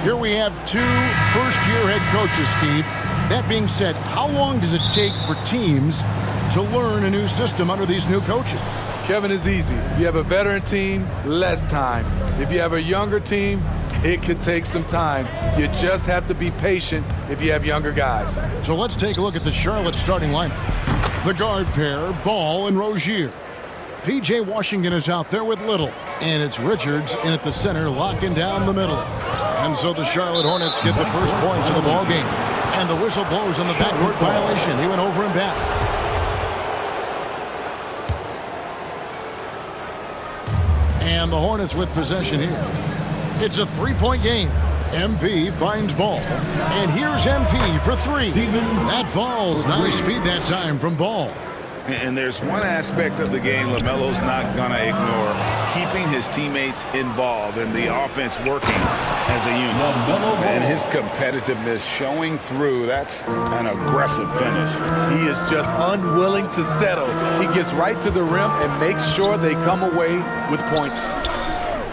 Here we have two first-year head coaches, Steve. That being said, how long does it take for teams to learn a new system under these new coaches? Kevin, is easy. If you have a veteran team, less time. If you have a younger team, it could take some time. You just have to be patient if you have younger guys. So let's take a look at the Charlotte starting lineup. The guard pair, Ball and Rozier. P.J. Washington is out there with Little. And it's Richards in at the center, locking down the middle. And so the Charlotte Hornets get the first points of the ball game. And the whistle blows on the backcourt violation. He went over and back. And the Hornets with possession here. It's a three-point game. MP finds Ball. And here's MP for three. That falls. Nice feed that time from Ball. And there's one aspect of the game LaMelo's not going to ignore, keeping his teammates involved and the offense working as a unit. And his competitiveness showing through. That's an aggressive finish. He is just unwilling to settle. He gets right to the rim and makes sure they come away with points.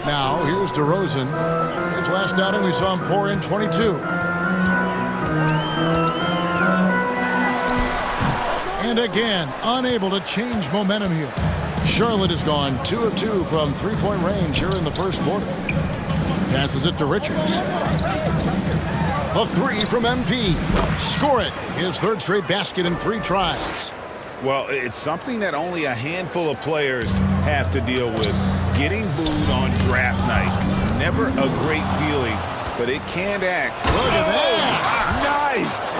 Now, here's DeRozan. His last outing, we saw him pour in 22. And again, unable to change momentum here. Charlotte has gone 2 of 2 from three-point range here in the first quarter. Passes it to Richards. A three from MP. Score it. His third straight basket in 3 tries. Well, it's something that only a handful of players have to deal with. Getting booed on draft night. Never a great feeling, but it can act. Look at that. Nice.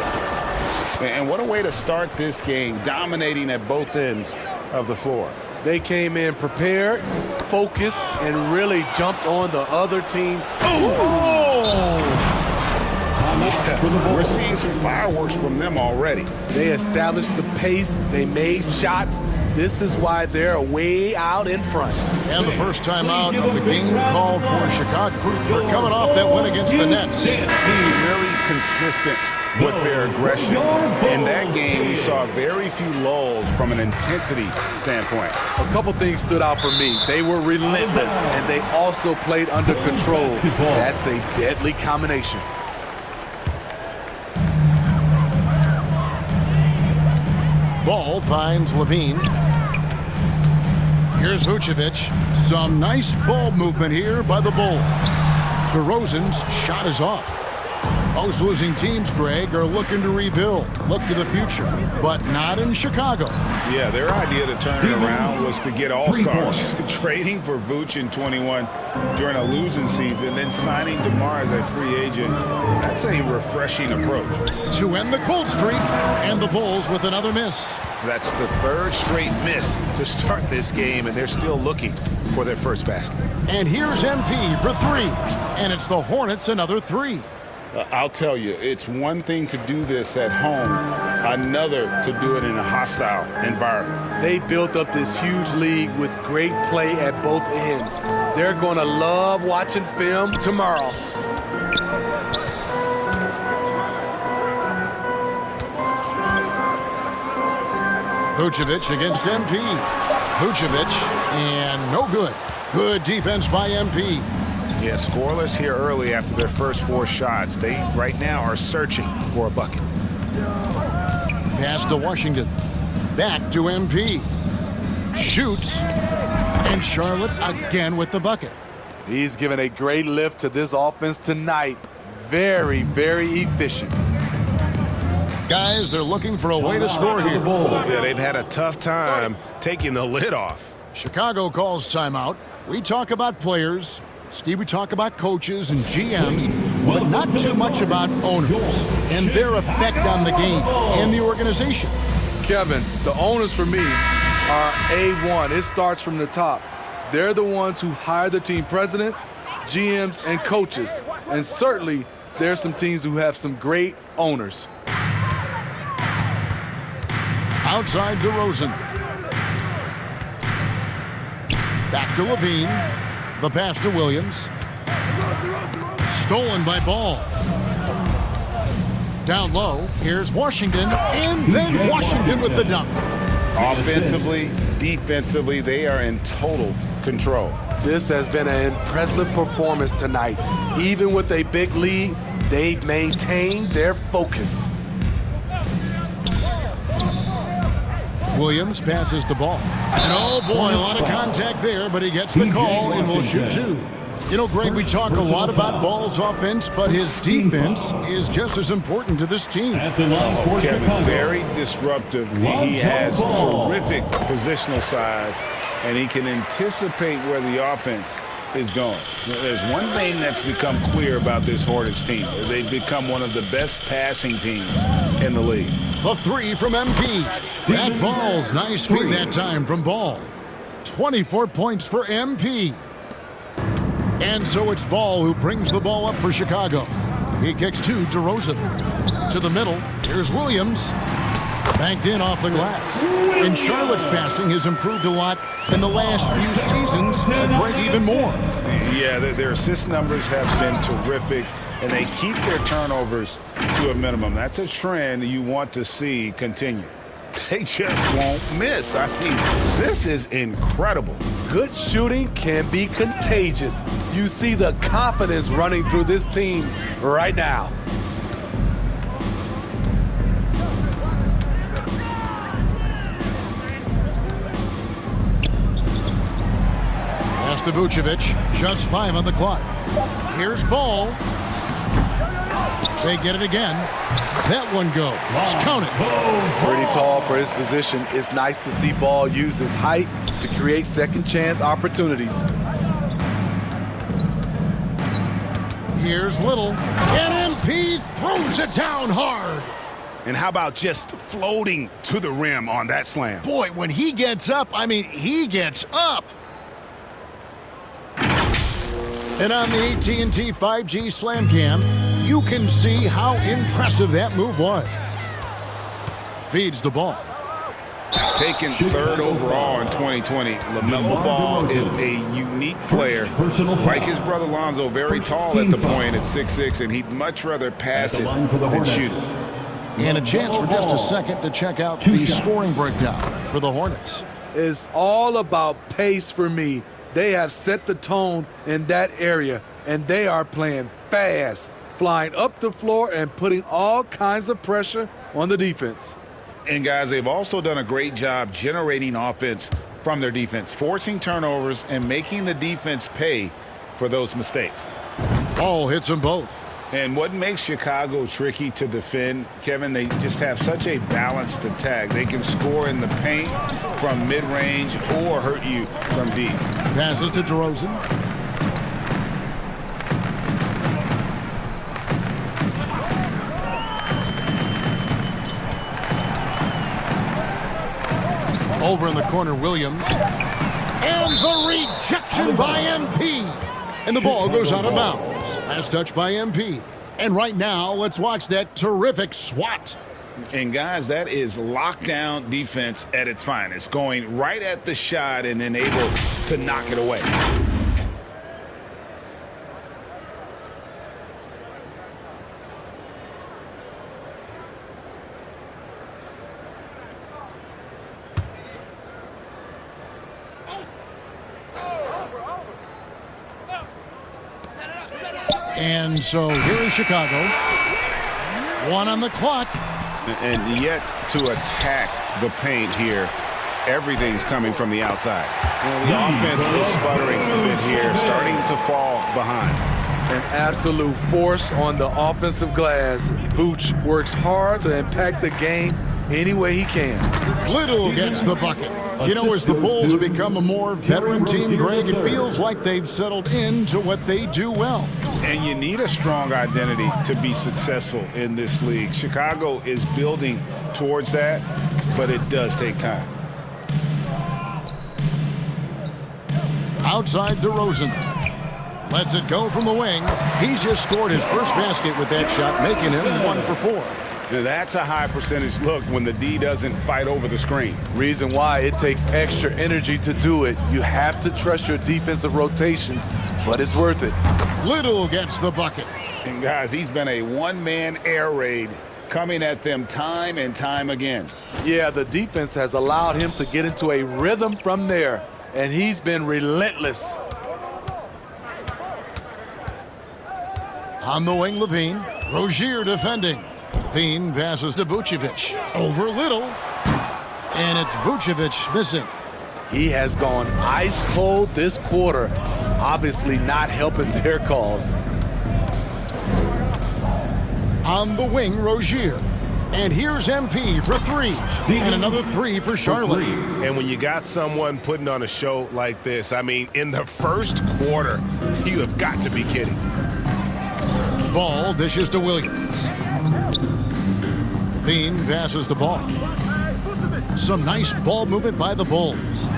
And what a way to start this game, dominating at both ends of the floor. They came in prepared, focused, and really jumped on the other team. Yeah, we're seeing some fireworks from them already. They established the pace. They made shots. This is why they're way out in front. And the first time out of the game called for Chicago. They're coming off that win against the Nets. Being really consistent with their aggression. In that game, we saw very few lulls from an intensity standpoint. A couple things stood out for me. They were relentless, and they also played under control. That's a deadly combination. Ball finds Levine. Here's Vucevic. Some nice ball movement here by the Bulls. DeRozan's shot is off. Most losing teams, Greg, are looking to rebuild, look to the future, but not in Chicago. Yeah, their idea to turn it around was to get all-stars. Trading for Vooch in 21 during a losing season, then signing DeMar as a free agent. That's a refreshing approach. To end the cold streak, and the Bulls with another miss. That's the third straight miss to start this game, and they're still looking for their first basket. And here's MP for three, and it's the Hornets another three. I'll tell you, it's one thing to do this at home, another to do it in a hostile environment. They built up this huge league with great play at both ends. They're going to love watching film tomorrow. Vucevic against MP. Vucevic, and no good. Good defense by MP. Yeah, scoreless here early after their first 4 shots. They, right now, are searching for a bucket. Pass to Washington. Back to MP. Shoots. And Charlotte again with the bucket. He's given a great lift to this offense tonight. Very, very efficient. Guys, they're looking for a way to score here. Yeah, they've had a tough time taking the lid off. Chicago calls timeout. We talk about players. Steve, we talk about coaches and GMs, but not too much about owners and their effect on the game and the organization. Kevin, the owners for me are A1. It starts from the top. They're the ones who hire the team president, GMs, and coaches. And certainly, there's some teams who have some great owners. Outside DeRozan. Back to Levine. The pass to Williams. Stolen by Ball. Down low, here's Washington, and then Washington with the dunk. Offensively, defensively, they are in total control. This has been an impressive performance tonight. Even with a big lead, they've maintained their focus. Williams passes the ball. And oh boy, a lot of contact there, but he gets the call and will shoot two. You know, Greg, we talk a lot about Ball's offense, but his defense is just as important to this team. Kevin, very disruptive. He has terrific positional size, and he can anticipate where the offense is going. There's one thing that's become clear about this Hornets team. They've become one of the best passing teams in the league. A three from MP. That falls. Nice feed that time from Ball. 24 points for MP. And so it's Ball who brings the ball up for Chicago. He kicks to DeRozan. To the middle. Here's Williams. Banked in off the glass. And Charlotte's passing has improved a lot in the last few seasons. Greg, even more. Yeah, their assist numbers have been terrific, and they keep their turnovers to a minimum. That's a trend you want to see continue. They just won't miss. I mean, this is incredible. Good shooting can be contagious. You see the confidence running through this team right now. Pass to Vucevic. Just 5 on the clock. Here's Ball. They get it again. That one goes. Count it. Pretty tall for his position. It's nice to see Ball use his height to create second chance opportunities. Here's Little. And MP throws it down hard. And how about just floating to the rim on that slam? Boy, when he gets up, I mean, he gets up. And on the AT&T 5G Slam Cam, you can see how impressive that move was. Feeds the ball. Taken third overall in 2020, LaMelo Ball is a unique player. Like his brother Lonzo, very tall at the point at 6'6", and he'd much rather pass it than shoot it. And a chance for just a second to check out the scoring breakdown for the Hornets. It's all about pace for me. They have set the tone in that area, and they are playing fast, flying up the floor and putting all kinds of pressure on the defense. And, guys, they've also done a great job generating offense from their defense, forcing turnovers and making the defense pay for those mistakes. Ball hits them both. And what makes Chicago tricky to defend, Kevin, they just have such a balanced attack. They can score in the paint from mid-range or hurt you from deep. Passes to DeRozan. Over in the corner, Williams. And the rejection by MP. And the ball goes out of bounds. Last touch by MP. And right now, let's watch that terrific swat. And, guys, that is lockdown defense at its finest. Going right at the shot and then able to knock it away. And so here is Chicago. 1 on the clock. And yet to attack the paint here, everything's coming from the outside. And the offense is sputtering a bit here, starting to fall behind. An absolute force on the offensive glass. Vooch works hard to impact the game any way he can. Little gets the bucket. You know, as the Bulls become a more veteran team, Greg, it feels like they've settled into what they do well. And you need a strong identity to be successful in this league. Chicago is building towards that, but it does take time. Outside DeRozan. Lets it go from the wing. He's just scored his first basket with that shot, making him 1 for 4. Now that's a high percentage look when the D doesn't fight over the screen. Reason why it takes extra energy to do it. You have to trust your defensive rotations, but it's worth it. Little gets the bucket. And guys, he's been a one-man air raid coming at them time and time again. Yeah, the defense has allowed him to get into a rhythm from there, and he's been relentless. On the wing, Levine. Rozier defending. Levine passes to Vucevic. Over Little. And it's Vucevic missing. He has gone ice cold this quarter. Obviously not helping their cause. On the wing, Rozier. And here's MP for three. And another three for Charlotte. And when you got someone putting on a show like this, I mean, in the first quarter, you have got to be kidding. Ball dishes to Williams. Levine passes the ball. Some nice ball movement by the Bulls.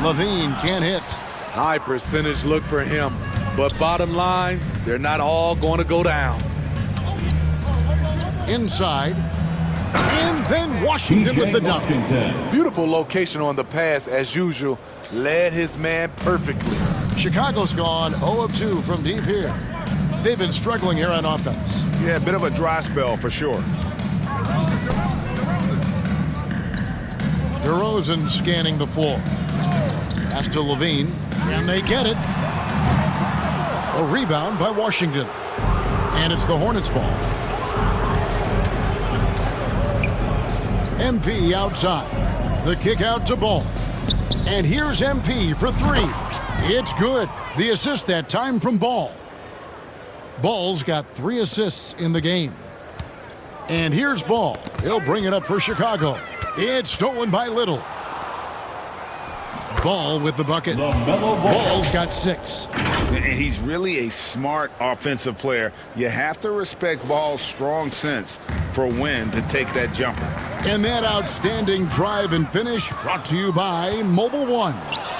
Levine can't hit. High percentage look for him. But bottom line, they're not all going to go down. Inside. And then Washington with the dunk. Beautiful location on the pass as usual. Led his man perfectly. Chicago's gone 0 of 2 from deep here. They've been struggling here on offense. Yeah, a bit of a dry spell for sure. DeRozan scanning the floor. Pass to Levine. And they get it. A rebound by Washington. And it's the Hornets ball. MP outside. The kick out to Ball. And here's MP for three. It's good. The assist that time from Ball. Ball's got 3 assists in the game. And here's Ball. He'll bring it up for Chicago. It's stolen by Little. Ball with the bucket. Ball's got 6. And he's really a smart offensive player. You have to respect Ball's strong sense for when to take that jumper. And that outstanding drive and finish brought to you by Mobile One.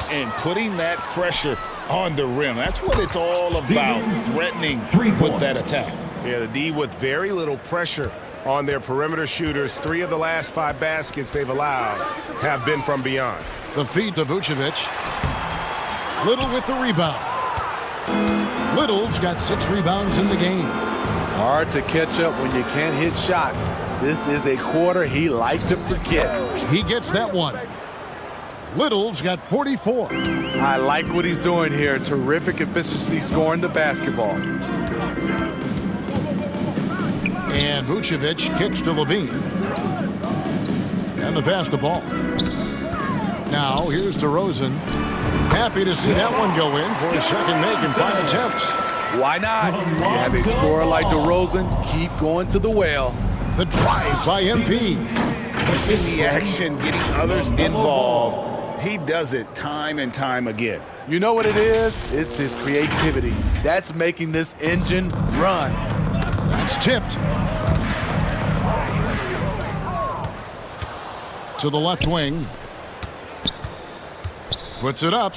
And putting that pressure on the rim. That's what it's all about, threatening with that attack. Yeah, the D with very little pressure on their perimeter shooters. 3 of the last 5 baskets they've allowed have been from beyond. The feed to Vucevic. Little with the rebound. Little's got 6 rebounds in the game. Hard to catch up when you can't hit shots. This is a quarter he liked to forget. He gets that one. Little's got 44. I like what he's doing here. Terrific efficiency scoring the basketball. And Vucevic kicks to Levine. And the pass to Ball. Now here's DeRozan. Happy to see that one go in for a second make and 5 attempts. Why not? You have a scorer like DeRozan, keep going to the well. The drive by MP. In the action, getting others involved. He does it time and time again. You know what it is? It's his creativity. That's making this engine run. That's tipped. To the left wing. Puts it up.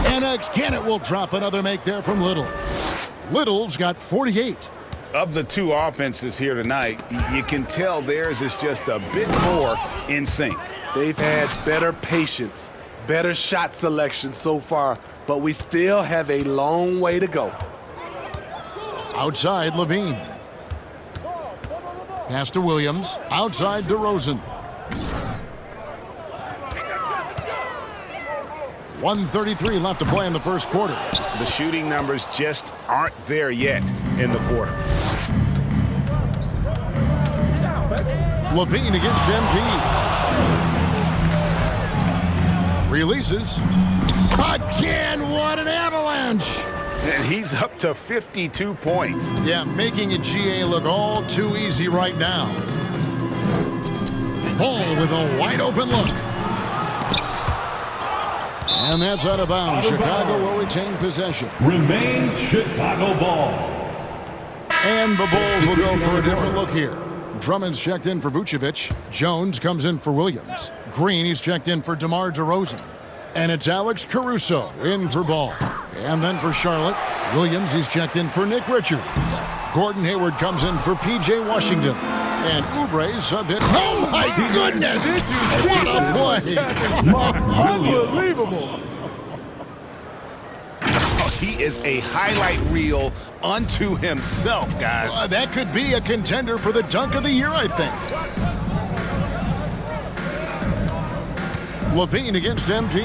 And again it will drop. Another make there from Little. Little's got 48. Of the 2 offenses here tonight, you can tell theirs is just a bit more in sync. They've had better patience, better shot selection so far, but we still have a long way to go. Outside, Levine. Pass to Williams. Outside, DeRozan. 1:33 left to play in the first quarter. The shooting numbers just aren't there yet in the quarter. Levine against MP. Releases. Again, what an avalanche! And he's up to 52 points. Yeah, making a GA look all too easy right now. Ball with a wide open look. And that's out of bounds. Chicago will retain possession. Remains Chicago ball. And the Bulls will go for a different look here. Drummond's checked in for Vucevic. Jones comes in for Williams. Green, he's checked in for DeMar DeRozan. And it's Alex Caruso in for Ball. And then for Charlotte, Williams, he's checked in for Nick Richards. Gordon Hayward comes in for P.J. Washington. And Oubre's subbed in. Oh, my goodness! What a play! Unbelievable! He is a highlight reel unto himself, guys. That could be a contender for the dunk of the year, I think. Levine against MP.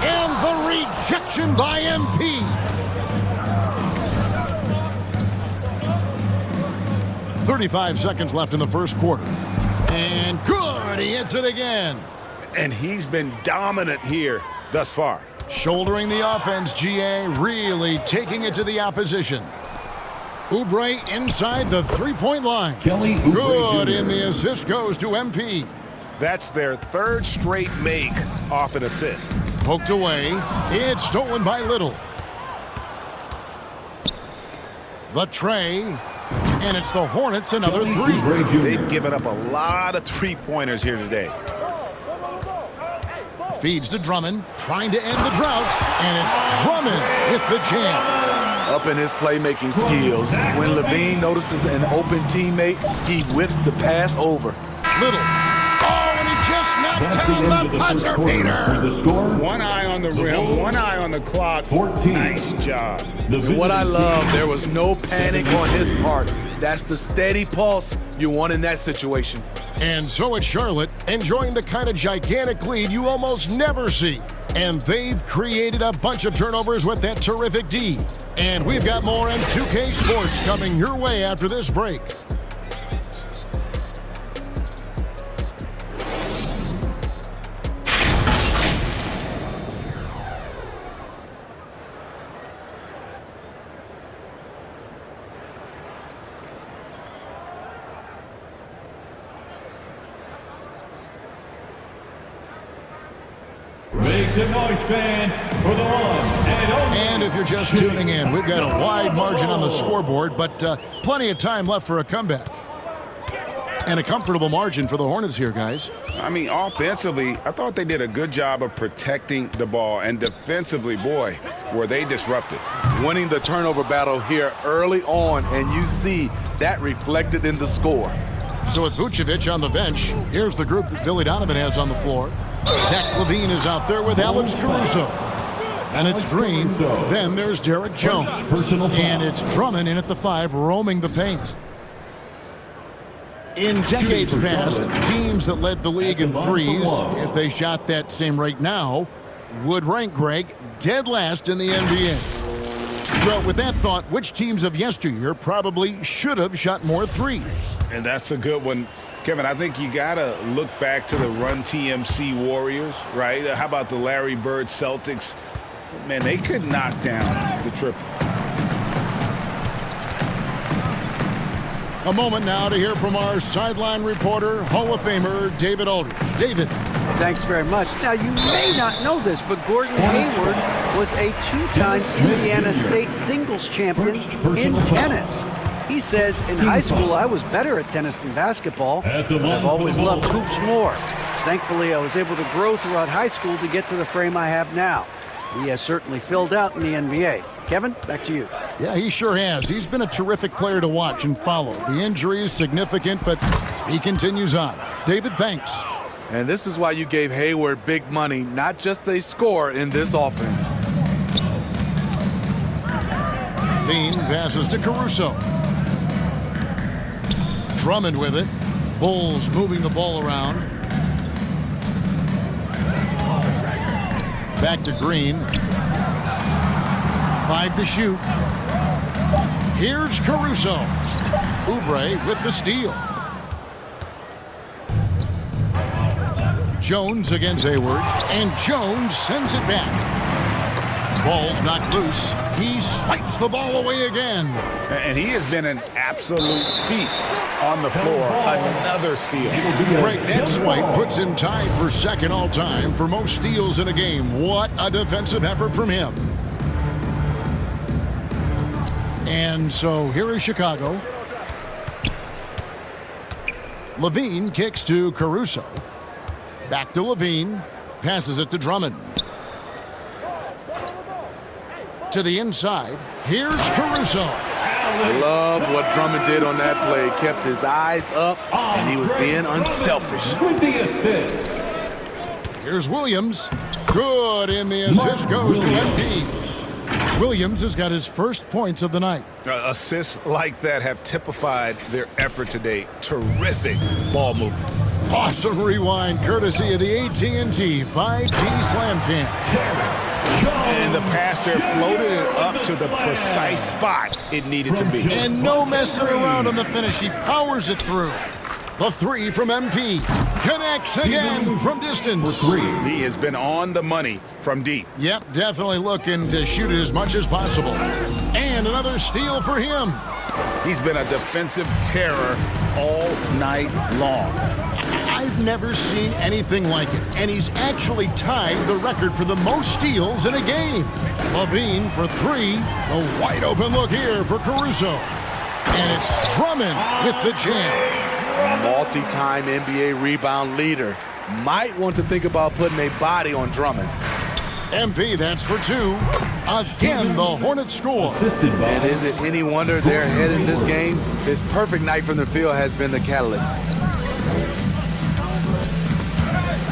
And the rejection by MP. 35 seconds left in the first quarter. And good, he hits it again. And he's been dominant here thus far. Shouldering the offense, GA really taking it to the opposition. Oubre inside the three-point line. Kelly Oubre Good, Jr. and the assist goes to MP. That's their third straight make off an assist. Poked away. It's stolen by Little. The tray. And it's the Hornets another Kelly three. Oubre Jr. They've given up a lot of three-pointers here today. Feeds to Drummond, trying to end the drought. And it's Drummond with the jam. Up in his playmaking skills. When Levine notices an open teammate, he whips the pass over. Little. Oh, and he just knocked down the buzzer beater. The score, One eye on the rim, one eye on the clock. 14. Nice job. And what I love, there was no panic on his part. That's the steady pulse you want in that situation. And so it's Charlotte, enjoying the kind of gigantic lead you almost never see. And they've created a bunch of turnovers with that terrific D. And we've got more M2K Sports coming your way after this break. Make some noise, fans, for the one and only. And if you're just tuning in, we've got a wide margin on the scoreboard, but plenty of time left for a comeback. And a comfortable margin for the Hornets here, guys. I mean, offensively, I thought they did a good job of protecting the ball. And defensively, boy, were they disrupted. Winning the turnover battle here early on, and you see that reflected in the score. So with Vucevic on the bench, here's the group that Billy Donovan has on the floor. Zach LaVine is out there with Alex Caruso. And it's Green. Then there's Derek Jones. And it's Drummond in at the 5, roaming the paint. In decades past, teams that led the league in threes, if they shot that same rate now, would rank, Greg, dead last in the NBA. So with that thought, which teams of yesteryear probably should have shot more threes? And that's a good one. Kevin, I think you got to look back to the Run TMC Warriors, right? How about the Larry Bird Celtics? Man, they could knock down the triple. A moment now to hear from our sideline reporter, Hall of Famer David Aldridge. David. Thanks very much. Now, you may not know this, but Gordon Hayward was a two-time Indiana State singles champion in tennis. He says, in high school, I was better at tennis than basketball, but I've always loved hoops more. Thankfully, I was able to grow throughout high school to get to the frame I have now. He has certainly filled out in the NBA. Kevin, back to you. Yeah, he sure has. He's been a terrific player to watch and follow. The injury is significant, but he continues on. David, thanks. And this is why you gave Hayward big money, not just a score in this offense. Dean passes to Caruso. Drummond with it. Bulls moving the ball around. Back to Green. 5 to shoot. Here's Caruso. Oubre with the steal. Jones against Hayward, and Jones sends it back. Ball's knocked loose. He swipes the ball away again. And he has been an absolute feast on the floor. Another steal. Frank, that swipe puts him tied for second all-time for most steals in a game. What a defensive effort from him. And so here is Chicago. Levine kicks to Caruso. Back to Levine. Passes it to Drummond. To the inside. Here's Caruso. Love what Drummond did on that play. Kept his eyes up, and he was being unselfish. With the assist. Here's Williams. Good, and the assist goes to MP. Williams has got his first points of the night. Assists like that have typified their effort today. Terrific ball movement. Awesome rewind courtesy of the AT&T 5G Slam Cam. And the pass there floated it up to the precise spot it needed to be. And no messing around on the finish. He powers it through. The three from MP. Connects again from distance. He has been on the money from deep. Yep, definitely looking to shoot it as much as possible. And another steal for him. He's been a defensive terror all night long. I've never seen anything like it. And he's actually tied the record for the most steals in a game. Levine for three. A wide open look here for Caruso. And it's Drummond with the jam. Multi-time NBA rebound leader. Might want to think about putting a body on Drummond. MP, that's for two. Again, the Hornets score. And is it any wonder they're ahead in this game? His perfect night from the field has been the catalyst.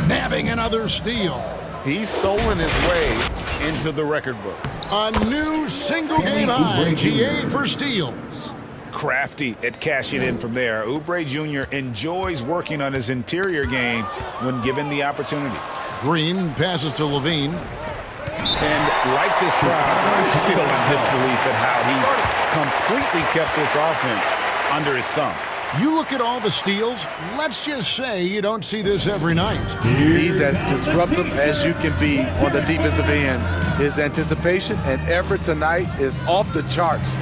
Nabbing another steal. He's stolen his way into the record book. A new single-game high, GA for steals. Crafty at cashing in from there. Oubre Jr. enjoys working on his interior game when given the opportunity. Green passes to Levine. And like this crowd, I'm still in disbelief at how he's completely kept this offense under his thumb. You look at all the steals, let's just say you don't see this every night. He's as disruptive as you can be on the defensive end. His anticipation and effort tonight is off the charts.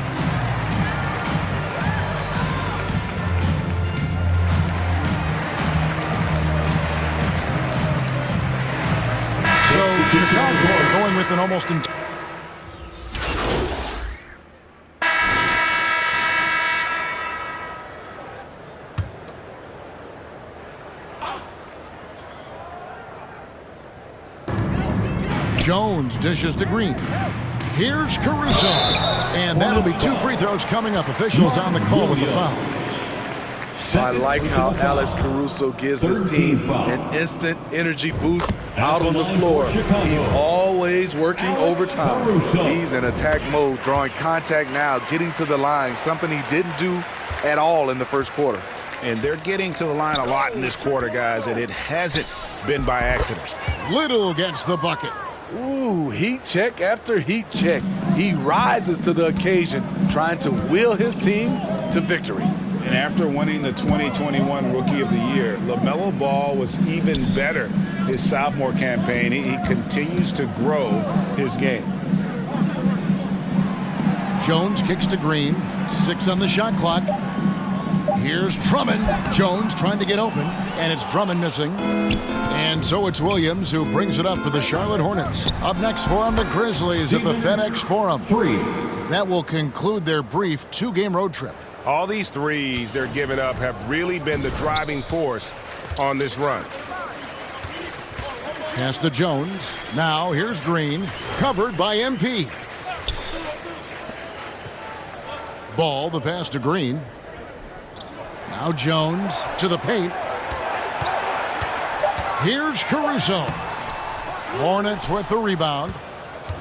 So Chicago going with an almost entire. Jones dishes to Green. Here's Caruso. And that'll be two free throws coming up. Officials on the call with the foul. I like how Alex Caruso gives his team an instant energy boost out on the floor. He's always working overtime. He's in attack mode, drawing contact now, getting to the line, something he didn't do at all in the first quarter. And they're getting to the line a lot in this quarter, guys, and it hasn't been by accident. Little gets the bucket. Ooh, heat check after heat check. He rises to the occasion, trying to will his team to victory. And after winning the 2021 Rookie of the Year, LaMelo Ball was even better his sophomore campaign. He continues to grow his game. Jones kicks to Green. 6 on the shot clock. Here's Drummond. Jones trying to get open, and it's Drummond missing. And so it's Williams who brings it up for the Charlotte Hornets. Up next for them, the Grizzlies at the FedEx Forum. That will conclude their brief 2-game road trip. All these threes they're giving up have really been the driving force on this run. Pass to Jones. Now here's Green, covered by MP. Ball, the pass to Green. Now Jones to the paint. Here's Caruso. Hornets with the rebound.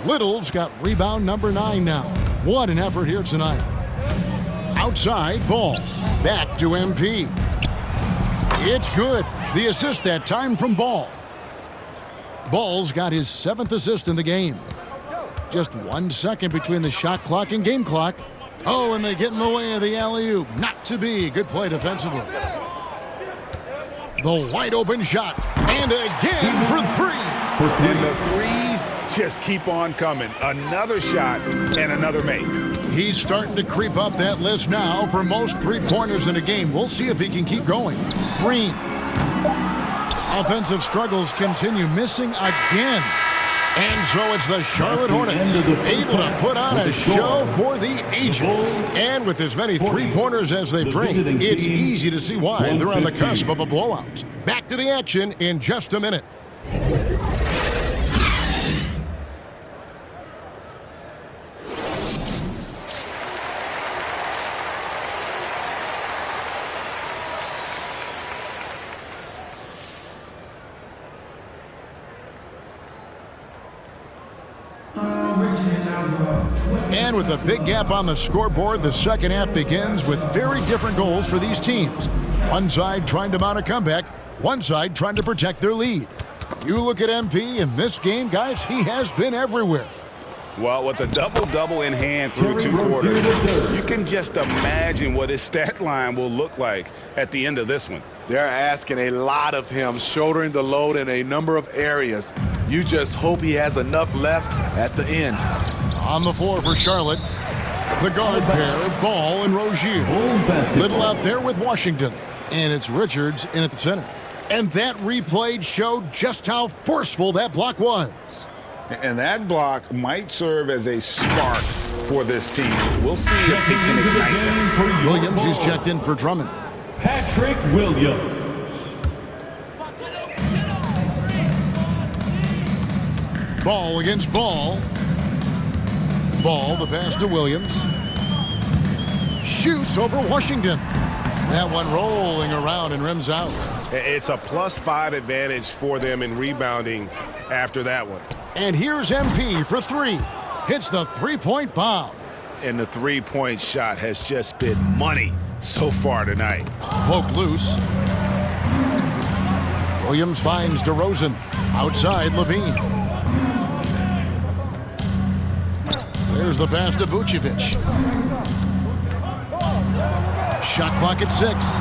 Little's got rebound number 9 now. What an effort here tonight. Outside, Ball. Back to MP. It's good. The assist that time from Ball. Ball's got his 7th assist in the game. Just 1 second between the shot clock and game clock. Oh, and they get in the way of the alley-oop. Not to be. Good play defensively. The wide open shot. And again for 3. And the threes just keep on coming. Another shot and another make. He's starting to creep up that list now for most three-pointers in a game. We'll see if he can keep going. Green. Offensive struggles continue, missing again. And so it's the Charlotte Hornets able to put on a show for the ages. And with as many three-pointers as they bring, it's easy to see why they're on the cusp of a blowout. Back to the action in just a minute. And with a big gap on the scoreboard, the second half begins with very different goals for these teams. One side trying to mount a comeback, one side trying to protect their lead. You look at MP in this game, guys, he has been everywhere. Well, with a double-double in hand through 2 quarters, you can just imagine what his stat line will look like at the end of this one. They're asking a lot of him, shouldering the load in a number of areas. You just hope he has enough left at the end. On the floor for Charlotte, the guard pair, Ball and Rozier. Little out there with Washington, and it's Richards in at the center. And that replay showed just how forceful that block was. And that block might serve as a spark for this team. We'll see if he can ignite them. Williams is checked in for Drummond. Patrick Williams. Ball against Ball. Ball, the pass to Williams. Shoots over Washington. That one rolling around and rims out. It's a +5 advantage for them in rebounding after that one. And here's MP for 3. Hits the three-point bomb. And the three-point shot has just been money so far tonight. Poked loose. Williams finds DeRozan. Outside Levine. There's the pass to Vucevic. Shot clock at 6.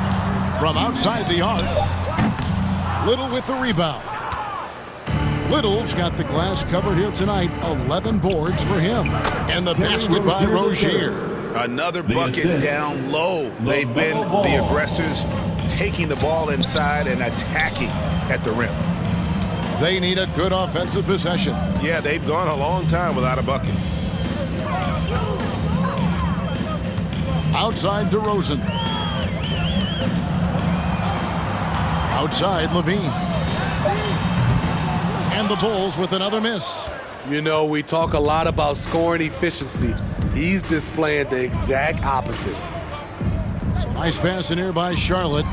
From outside the arc. Little with the rebound. Little's got the glass covered here tonight. 11 boards for him. And the basket by Rozier. Another bucket down low. They've been the aggressors, taking the ball inside and attacking at the rim. They need a good offensive possession. Yeah, they've gone a long time without a bucket. Outside DeRozan. Outside Levine. And the Bulls with another miss. You know, we talk a lot about scoring efficiency. He's displaying the exact opposite. Some nice pass in here by Charlotte.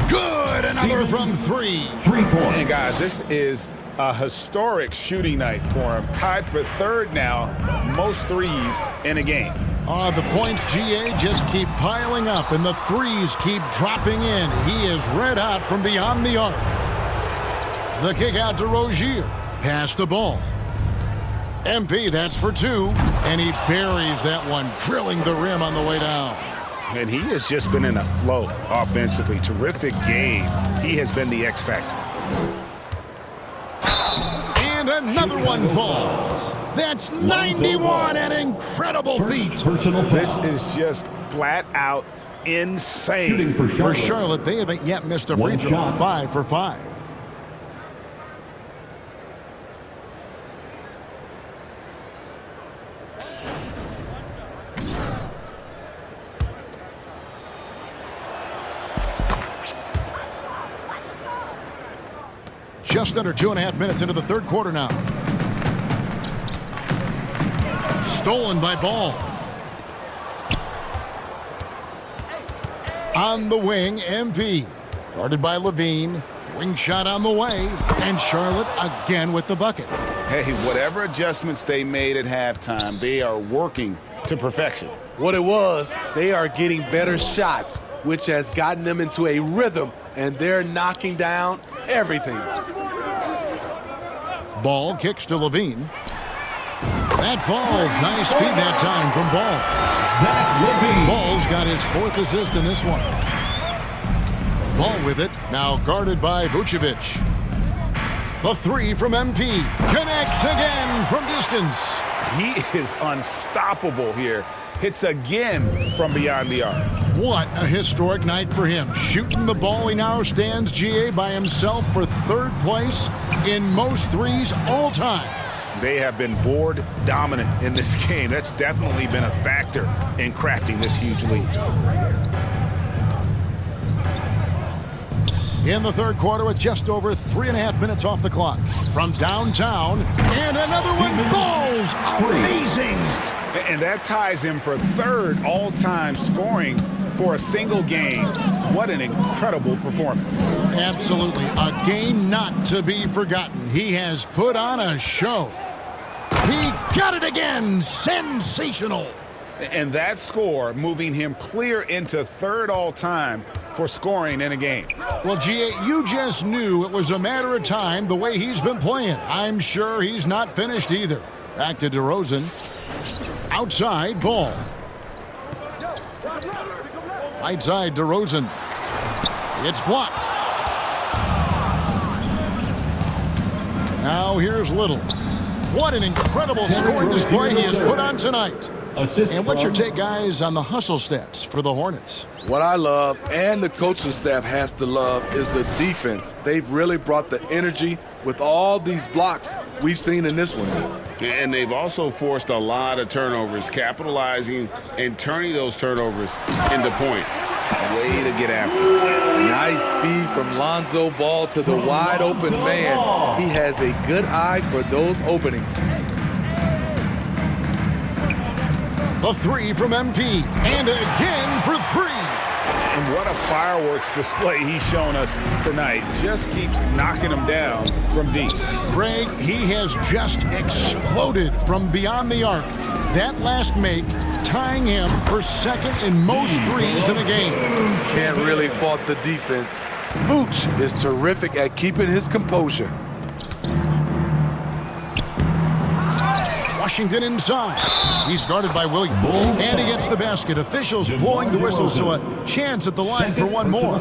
Good! Another from 3. 3-point. And guys, this is a historic shooting night for him. Tied for 3rd now, most threes in a game. The points, GA, just keep piling up, and the threes keep dropping in. He is red hot from beyond the arc. The kick out to Rozier. Pass the ball. MP, that's for 2. And he buries that one, drilling the rim on the way down. And he has just been in a flow offensively. Terrific game. He has been the X factor. And another one falls. That's 91, an incredible feat. Personal This foul. is just flat out insane. Shooting for For Charlotte. Charlotte, they haven't yet missed a free One throw. shot. 5 for 5. Just under 2.5 minutes into the 3rd quarter now. Stolen by Ball. On the wing, MP. Guarded by Levine. Wing shot on the way. And Charlotte again with the bucket. Hey, whatever adjustments they made at halftime, they are working to perfection. What it was, they are getting better shots, which has gotten them into a rhythm, and they're knocking down everything. Ball kicks to Levine. That falls. Nice feed that time from Ball. Zach Levine. Ball's got his 4th assist in this one. Ball with it. Now guarded by Vucevic. The 3 from MP. Connects again from distance. He is unstoppable here. Hits again from beyond the arc. What a historic night for him. Shooting the ball, he now stands, GA, by himself for 3rd place in most threes all time. They have been board dominant in this game. That's definitely been a factor in crafting this huge lead. In the 3rd quarter with just over 3.5 minutes off the clock. From downtown, and another one falls. Amazing. And that ties him for 3rd all-time scoring for a single game. What an incredible performance. Absolutely. A game not to be forgotten. He has put on a show. He got it again. Sensational. And that score moving him clear into 3rd all-time for for scoring in a game. Well, G.A., you just knew it was a matter of time the way he's been playing. I'm sure he's not finished either. Back to DeRozan. Outside, ball. Right side, DeRozan. It's blocked. Now here's Little. What an incredible scoring display he has put on tonight. And what's your take, guys, on the hustle stats for the Hornets? What I love, and the coaching staff has to love, is the defense. They've really brought the energy with all these blocks we've seen in this one. And they've also forced a lot of turnovers, capitalizing and turning those turnovers into points. Way to get after it. Nice speed from Lonzo Ball to the wide open man. He has a good eye for those openings. The three from MP, and again for three. And what a fireworks display he's shown us tonight. Just keeps knocking them down from deep. Greg, he has just exploded from beyond the arc. That last make tying him for second in most threes in a game. Can't really fault the defense. Vooch is terrific at keeping his composure. Washington inside. He's guarded by Williams. And he gets the basket. Officials blowing the whistle, so a chance at the line for one more.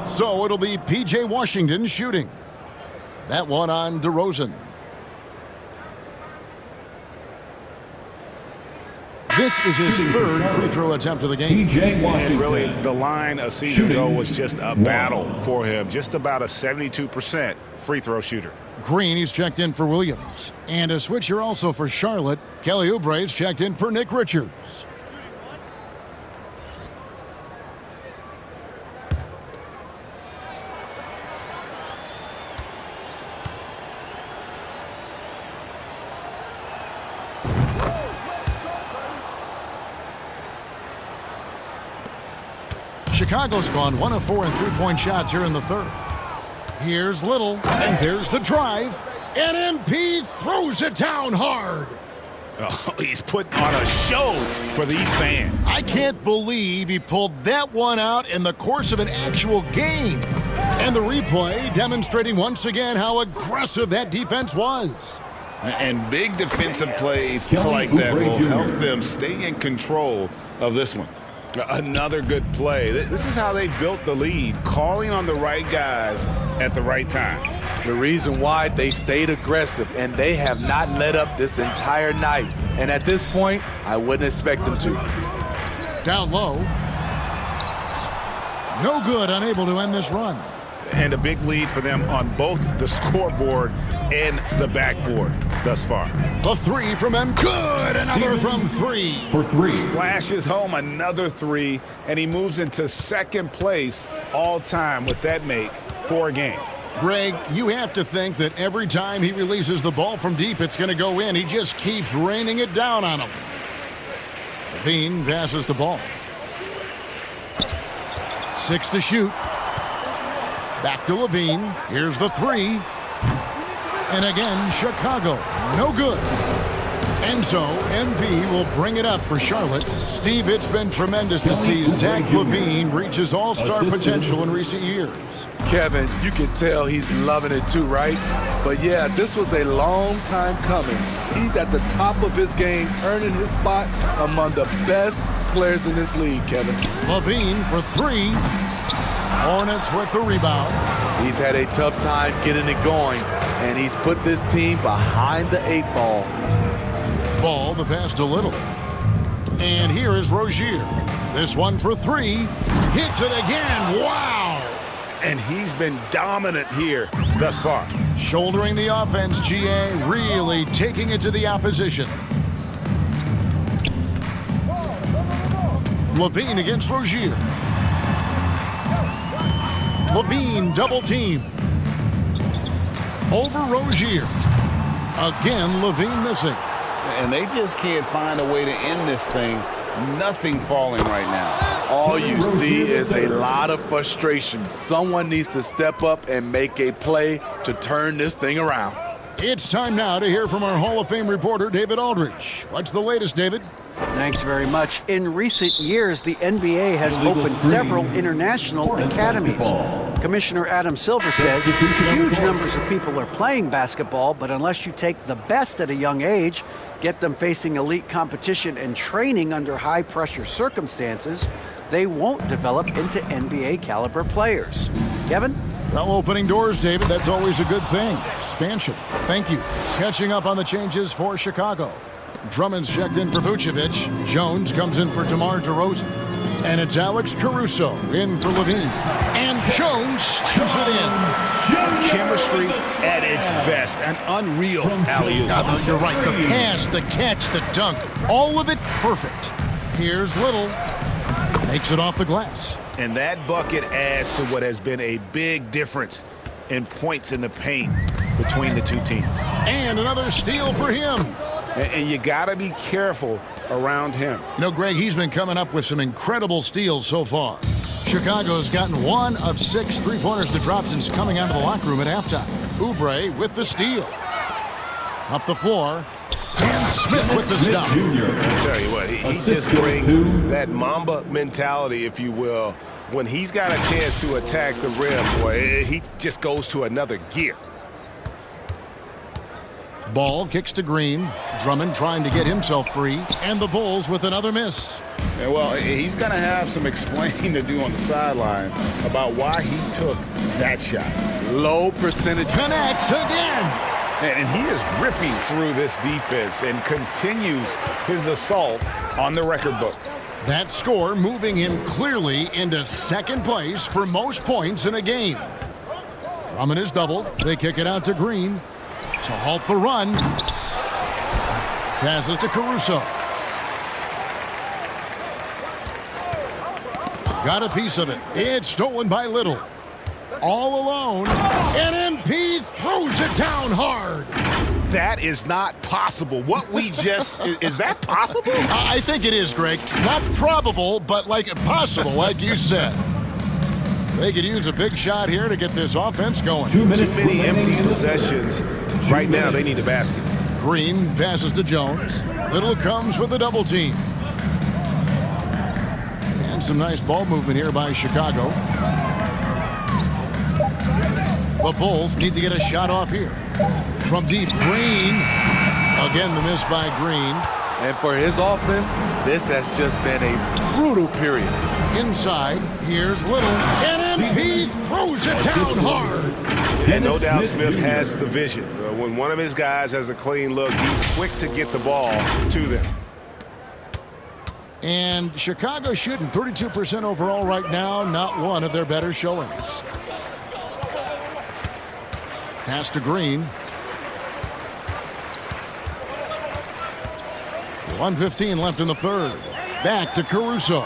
So it'll be P.J. Washington shooting. That one on DeRozan. This is his third free throw attempt of the game. And really, the line a season ago was just a battle for him. Just about a 72% free throw shooter. Green, he's checked in for Williams. And a switcher also for Charlotte. Kelly Oubre's checked in for Nick Richards. Chicago's gone 1 of 4 in three-point shots here in the third. Here's Little, and there's the drive. And MP throws it down hard. Oh, he's putting on a show for these fans. I can't believe he pulled that one out in the course of an actual game. And the replay demonstrating once again how aggressive that defense was. And big defensive plays like that will help them stay in control of this one. Another good play. This is how they built the lead, calling on the right guys at the right time. The reason why they stayed aggressive, and they have not let up this entire night. And at this point, I wouldn't expect them to. Down low. No good, unable to end this run. And a big lead for them on both the scoreboard and the backboard thus far. The three from M. Good. Another from three. For three. Splashes home another three, and he moves into second place all time with that make for a game. Greg, you have to think that every time he releases the ball from deep, it's going to go in. He just keeps raining it down on him. Levine passes the ball. 6 to shoot. Back to Levine. Here's the three. And again, Chicago. No good. And so, MP will bring it up for Charlotte. Steve, it's been tremendous to see Zach Levine reach his all-star potential in recent years. Kevin, you can tell he's loving it too, right? But yeah, this was a long time coming. He's at the top of his game, earning his spot among the best players in this league, Kevin. Levine for three. Hornets with the rebound. He's had a tough time getting it going, and he's put this team behind the 8 ball. Ball, the pass to Little. And here is Rozier. This one for three. Hits it again. Wow! And he's been dominant here thus far. Shouldering the offense, GA, really taking it to the opposition. Levine against Rozier. Levine double team. Over Rozier. Again, Levine missing. And they just can't find a way to end this thing. Nothing falling right now. All you see is a lot of frustration. Someone needs to step up and make a play to turn this thing around. It's time now to hear from our Hall of Fame reporter, David Aldridge. What's the latest, David? Thanks very much. In recent years, the NBA has opened several international academies. Commissioner Adam Silver says huge numbers of people are playing basketball, but unless you take the best at a young age, get them facing elite competition and training under high-pressure circumstances, they won't develop into NBA-caliber players. Kevin? Well, opening doors, David, that's always a good thing. Expansion. Thank you. Catching up on the changes for Chicago. Drummond's checked in for Vucevic. Jones comes in for DeMar DeRozan. And it's Alex Caruso in for Levine. And Jones slams it in. Chemistry at its best. An unreal alley-oop. You're right. The pass, the catch, the dunk. All of it perfect. Here's Little. Makes it off the glass. And that bucket adds to what has been a big difference in points in the paint between the two teams. And another steal for him. And you got to be careful around him. You know, Greg, he's been coming up with some incredible steals so far. Chicago's gotten 1 of 6 three-pointers to drop since coming out of the locker room at halftime. Oubre with the steal. Up the floor. And Smith with the stop. I tell you what, he just brings that Mamba mentality, if you will. When he's got a chance to attack the rim, boy, he just goes to another gear. Ball kicks to Green. Drummond trying to get himself free. And the Bulls with another miss. Yeah, well, he's going to have some explaining to do on the sideline about why he took that shot. Low percentage. Connects again. And he is ripping through this defense and continues his assault on the record books. That score moving him clearly into second place for most points in a game. Drummond is doubled. They kick it out to Green to halt the run. Passes to Caruso. Got a piece of it. It's stolen by Little. All alone, and MP throws it down hard. That is not possible. What we just, is that possible? I think it is, Greg. Not probable, but like possible, like you said. They could use a big shot here to get this offense going. Too many empty possessions. Right now, they need a basket. Green passes to Jones. Little comes with a double team. And some nice ball movement here by Chicago. The Bulls need to get a shot off here. From deep, Green. Again, the miss by Green. And for his offense, this has just been a brutal period. Inside, here's Little. And MP throws it down hard. And no doubt Smith has the vision. When one of his guys has a clean look, he's quick to get the ball to them. And Chicago shooting 32% overall right now. Not one of their better showings. Pass to Green. 1:15 left in the third. Back to Caruso.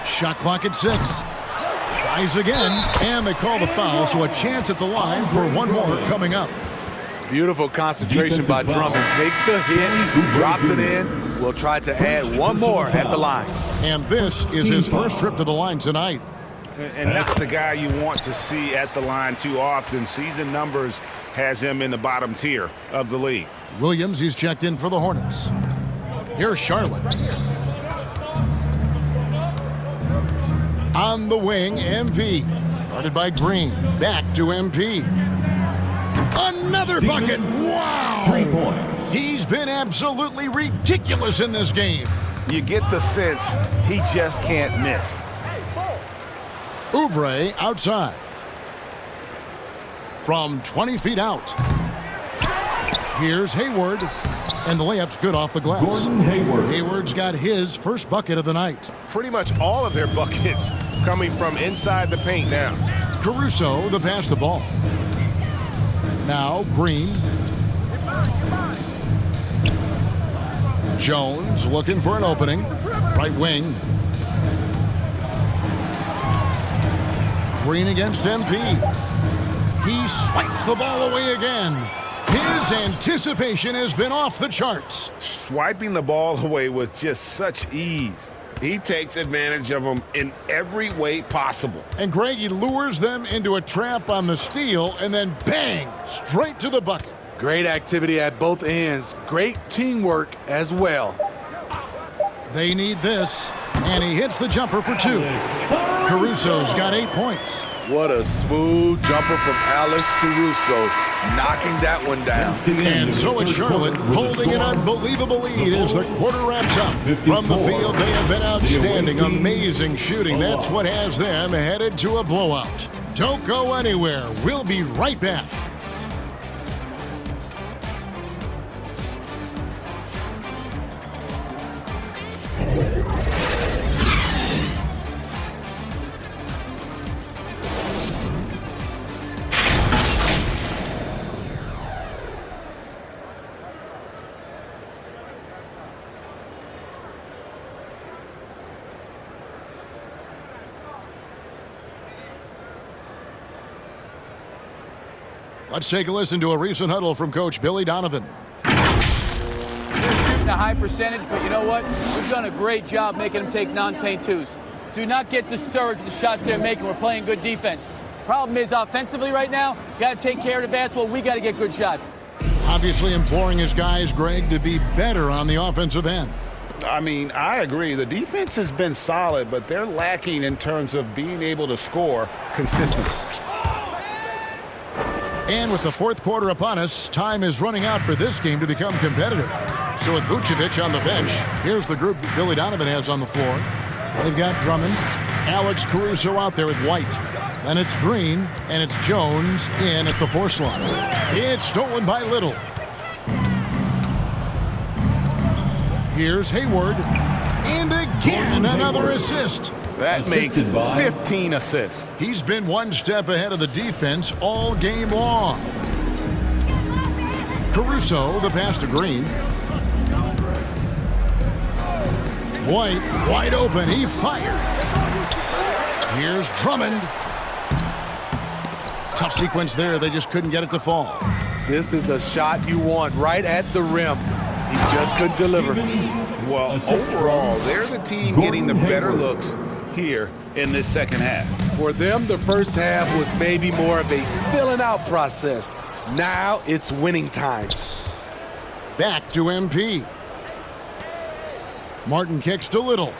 Shot clock at 6. Tries again, and they call the foul, so a chance at the line for one more coming up. Beautiful concentration by Drummond. Takes the hit, drops it in. Will try to add one more at the line. And this is his first trip to the line tonight. And not the guy you want to see at the line too often. Season numbers has him in the bottom tier of the league. Williams, he's checked in for the Hornets. Here's Charlotte. On the wing, MP. Guarded by Green. Back to MP. Another bucket. Wow. 3 points. He's been absolutely ridiculous in this game. You get the sense he just can't miss. Oubre outside. From 20 feet out. Here's Hayward. And the layup's good off the glass. Gordon Hayward. Hayward's got his first bucket of the night. Pretty much all of their buckets coming from inside the paint now. Caruso, the pass the ball. Now Green. Jones looking for an opening. Right wing. Green against MP. He swipes the ball away again. His anticipation has been off the charts. Swiping the ball away with just such ease. He takes advantage of them in every way possible. And Greg, he lures them into a trap on the steal and then bang, straight to the bucket. Great activity at both ends. Great teamwork as well. They need this, and he hits the jumper for 2. Caruso's got 8 points. What a smooth jumper from Alex Caruso, knocking that one down. And so it's Charlotte holding an unbelievable lead as the quarter wraps up. From the field, they have been outstanding, amazing shooting. That's what has them headed to a blowout. Don't go anywhere. We'll be right back. Let's take a listen to a recent huddle from Coach Billy Donovan. They're shooting a high percentage, but you know what? We've done a great job making them take non-paint twos. Do not get discouraged with the shots they're making. We're playing good defense. Problem is, offensively right now, got to take care of the basketball. We got to get good shots. Obviously imploring his guys, Greg, to be better on the offensive end. I mean, I agree. The defense has been solid, but they're lacking in terms of being able to score consistently. And with the fourth quarter upon us, time is running out for this game to become competitive. So with Vucevic on the bench, here's the group that Billy Donovan has on the floor. They've got Drummond, Alex Caruso out there with White. Then it's Green, and it's Jones in at the 4 slot. It's stolen by Little. Here's Hayward. And again, another assist. That makes 15 assists. He's been one step ahead of the defense all game long. Caruso, the pass to Green. White, wide open, he fires. Here's Drummond. Tough sequence there, they just couldn't get it to fall. This is the shot you want, right at the rim. He just couldn't deliver. Well, overall, they're the team getting the better looks here in this second half. For them, the first half was maybe more of a filling out process. Now it's winning time. Back to MP. Martin kicks to Little.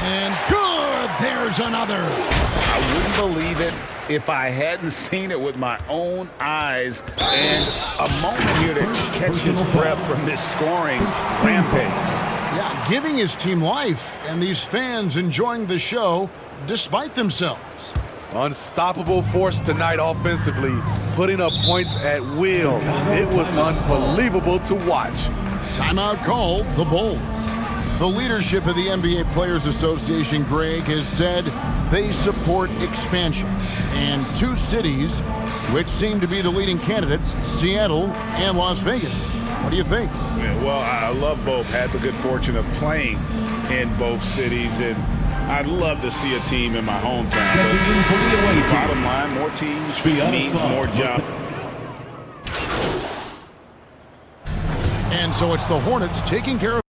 And good! There's another. I wouldn't believe it if I hadn't seen it with my own eyes. And a moment here to catch his breath from this scoring rampage. Yeah, giving his team life, and these fans enjoying the show despite themselves. Unstoppable force tonight offensively, putting up points at will. It was unbelievable to watch. Timeout called, the Bulls. The leadership of the NBA Players Association, Greg, has said they support expansion. And 2 cities, which seem to be the leading candidates, Seattle and Las Vegas. What do you think? Yeah, well, I love both. Had the good fortune of playing in both cities, and I'd love to see a team in my hometown. But bottom line, more teams means more jobs. And so it's the Hornets taking care of